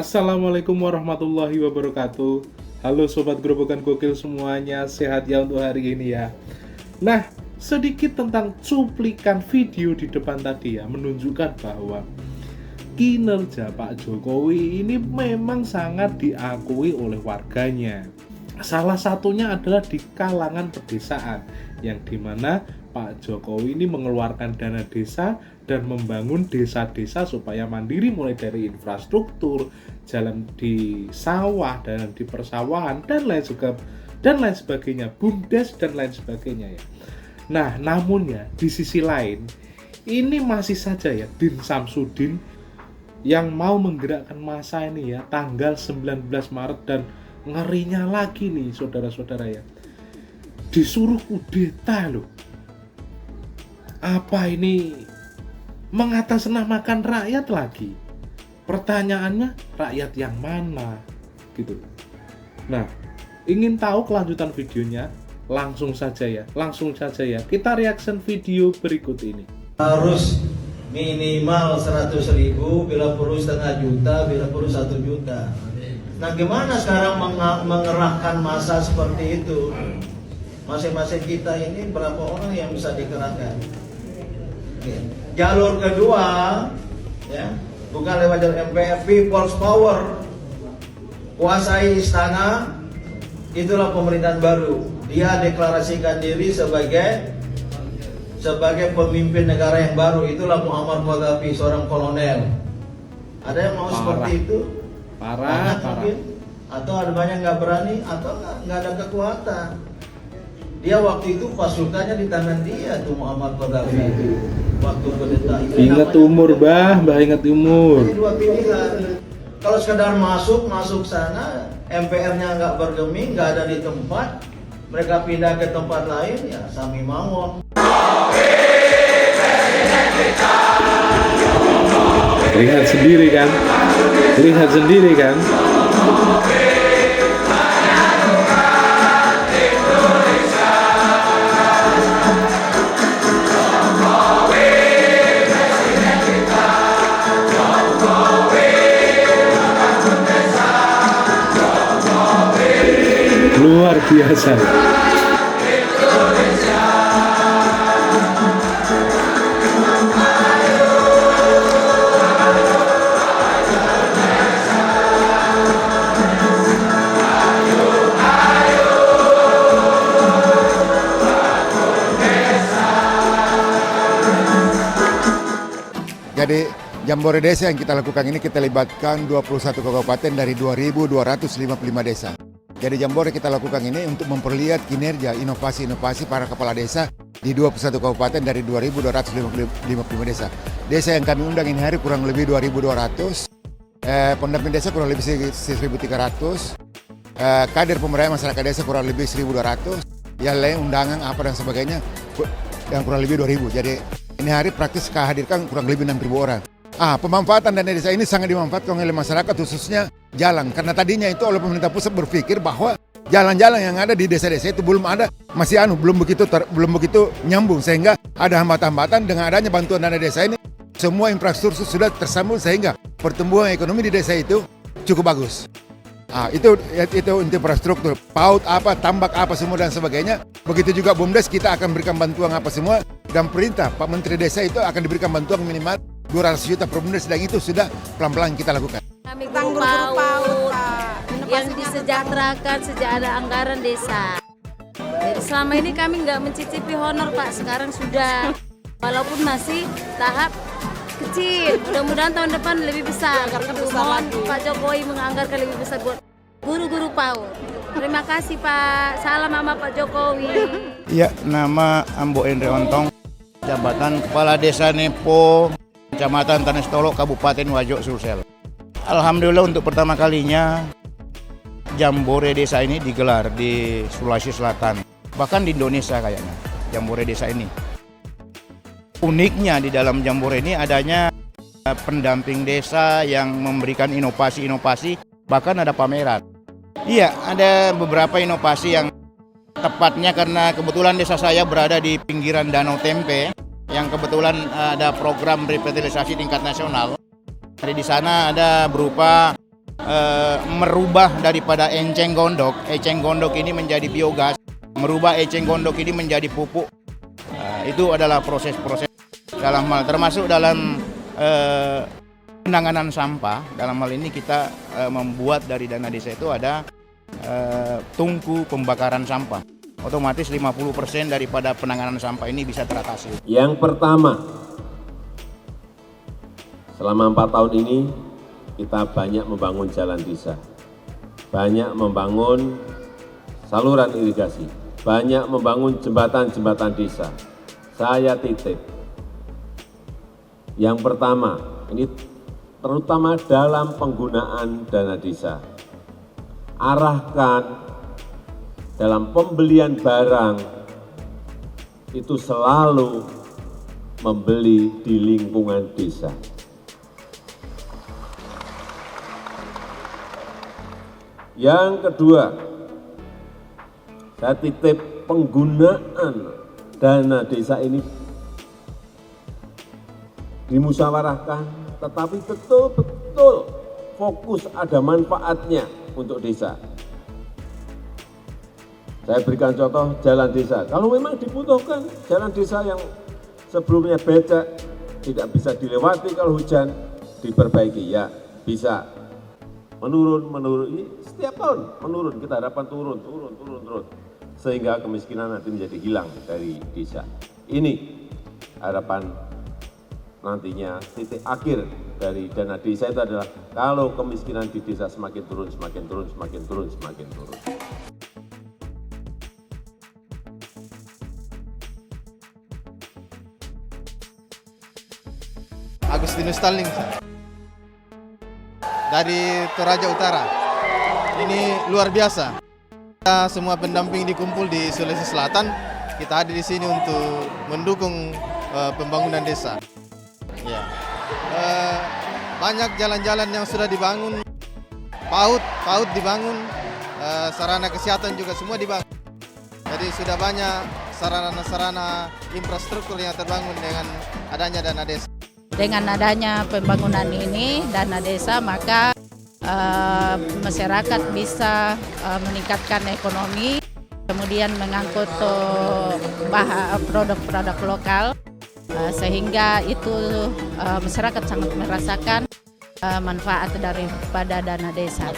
Assalamualaikum warahmatullahi wabarakatuh. Halo Sobat Gerobokan Gokil semuanya, sehat ya untuk hari ini ya. Nah, sedikit tentang cuplikan video di depan tadi ya, menunjukkan bahwa kinerja Pak Jokowi ini memang sangat diakui oleh warganya. Salah satunya adalah di kalangan pedesaan, yang dimana Pak Jokowi ini mengeluarkan dana desa dan membangun desa-desa supaya mandiri, mulai dari infrastruktur, jalan di sawah dan di persawahan dan lain sebagainya, BUMDes dan lain sebagainya ya. Nah, namun ya di sisi lain ini masih saja ya Din Samsudin yang mau menggerakkan massa ini ya tanggal 19 Maret dan ngerinya lagi nih saudara-saudara ya, disuruh kudeta loh. Apa ini mengatasnamakan rakyat lagi? Pertanyaannya, rakyat yang mana? Gitu. Nah, ingin tahu kelanjutan videonya? Langsung saja ya kita reaction video berikut ini. Harus minimal 100.000, bila perlu setengah juta, bila perlu 1 juta. Nah, gimana sekarang mengerahkan massa seperti itu? Masing-masing kita ini berapa orang yang bisa dikerahkan? Jalur kedua, ya, bukan lewat jalur MPR, People's Power, kuasai istana, itulah pemerintahan baru. Dia deklarasikan diri sebagai pemimpin negara yang baru. Itulah Muammar Gaddafi, seorang kolonel. Ada yang mau seperti itu? Parah. Atau ada banyak nggak berani, atau nggak ada kekuatan. Dia waktu itu pasukannya di tangan dia tuh, Muammar Gaddafi itu. Waktu kudeta itu. Ingat umur, Mbah ingat umur. Jadi dua pilihan. Kalau sekedar masuk sana, MPR-nya nggak bergeming, nggak ada di tempat, mereka pindah ke tempat lain, ya sami mawon. Lihat sendiri kan? Luar biasa. Jadi Jambore Desa yang kita lakukan ini kita libatkan 21 kabupaten dari 2.255 desa. Jadi Jambore kita lakukan ini untuk memperlihat kinerja inovasi-inovasi para kepala desa di 21 kabupaten dari 2.255 desa. Desa yang kami undang ini hari kurang lebih 2.200, pendamping desa kurang lebih 1.300, kader pemberdayaan masyarakat desa kurang lebih 1.200, yang lain undangan apa dan sebagainya yang kurang lebih 2.000. Jadi ini hari praktis kehadirkan kurang lebih 6.000 orang. Pemanfaatan dana desa ini sangat dimanfaatkan oleh masyarakat, khususnya jalan. Karena tadinya itu oleh pemerintah pusat berpikir bahwa jalan-jalan yang ada di desa-desa itu belum begitu nyambung, sehingga ada hambatan-hambatan. Dengan adanya bantuan dana desa ini, semua infrastruktur sudah tersambung sehingga pertumbuhan ekonomi di desa itu cukup bagus. Itu infrastruktur, PAUD tambak semua dan sebagainya. Begitu juga BUMDes, kita akan berikan bantuan semua, dan perintah Pak Menteri Desa itu akan diberikan bantuan minimal 200 juta per BUMDes, dan itu sudah pelan-pelan kita lakukan. Kami guru PAUD yang disejahterakan sejak ada anggaran desa. Jadi selama ini kami nggak mencicipi honor, Pak. Sekarang sudah, walaupun masih tahap kecil. Mudah-mudahan tahun depan lebih besar. Mohon Pak Jokowi menganggarkan lebih besar buat guru-guru PAUD. Terima kasih Pak. Salam sama Pak Jokowi. Ya, nama Ambo Endre Ontong, jabatan Kepala Desa Nepo, Kecamatan Tanestolo, Kabupaten Wajo, Sulsel. Alhamdulillah untuk pertama kalinya Jambore Desa ini digelar di Sulawesi Selatan. Bahkan di Indonesia kayaknya, Jambore Desa ini. Uniknya di dalam Jambore ini adanya pendamping desa yang memberikan inovasi-inovasi, bahkan ada pameran. Iya, ada beberapa inovasi yang tepatnya karena kebetulan desa saya berada di pinggiran Danau Tempe, yang kebetulan ada program revitalisasi tingkat nasional. Di sana ada berupa merubah daripada eceng gondok ini menjadi biogas, merubah eceng gondok ini menjadi pupuk. Itu adalah proses-proses dalam hal termasuk dalam penanganan sampah. Dalam hal ini kita membuat dari dana desa itu ada tungku pembakaran sampah. Otomatis 50% daripada penanganan sampah ini bisa teratasi. Yang pertama, selama 4 tahun ini kita banyak membangun jalan desa, banyak membangun saluran irigasi, banyak membangun jembatan-jembatan desa. Saya titip, yang pertama, ini terutama dalam penggunaan dana desa, arahkan dalam pembelian barang itu selalu membeli di lingkungan desa. Yang kedua, saya titip penggunaan dana desa ini dimusyawarahkan, tetapi betul-betul fokus ada manfaatnya untuk desa. Saya berikan contoh jalan desa. Kalau memang dibutuhkan jalan desa yang sebelumnya becek, tidak bisa dilewati kalau hujan, diperbaiki, ya bisa. Menurun, setiap tahun menurun, kita harapkan turun, sehingga kemiskinan nanti menjadi hilang dari desa. Ini harapan nantinya titik akhir dari dana desa itu adalah kalau kemiskinan di desa semakin turun. Agustinus Stalling dari Toraja Utara. Ini luar biasa. Kita semua pendamping dikumpul di Sulawesi Selatan. Kita hadir di sini untuk mendukung pembangunan desa. Ya. Banyak jalan-jalan yang sudah dibangun, PAUD dibangun, sarana kesehatan juga semua dibangun. Jadi sudah banyak sarana-sarana infrastruktur yang terbangun dengan adanya dana desa. Dengan adanya pembangunan ini, dana desa, maka masyarakat bisa meningkatkan ekonomi, kemudian mengangkut produk-produk lokal, sehingga itu masyarakat sangat merasakan manfaat daripada dana desa.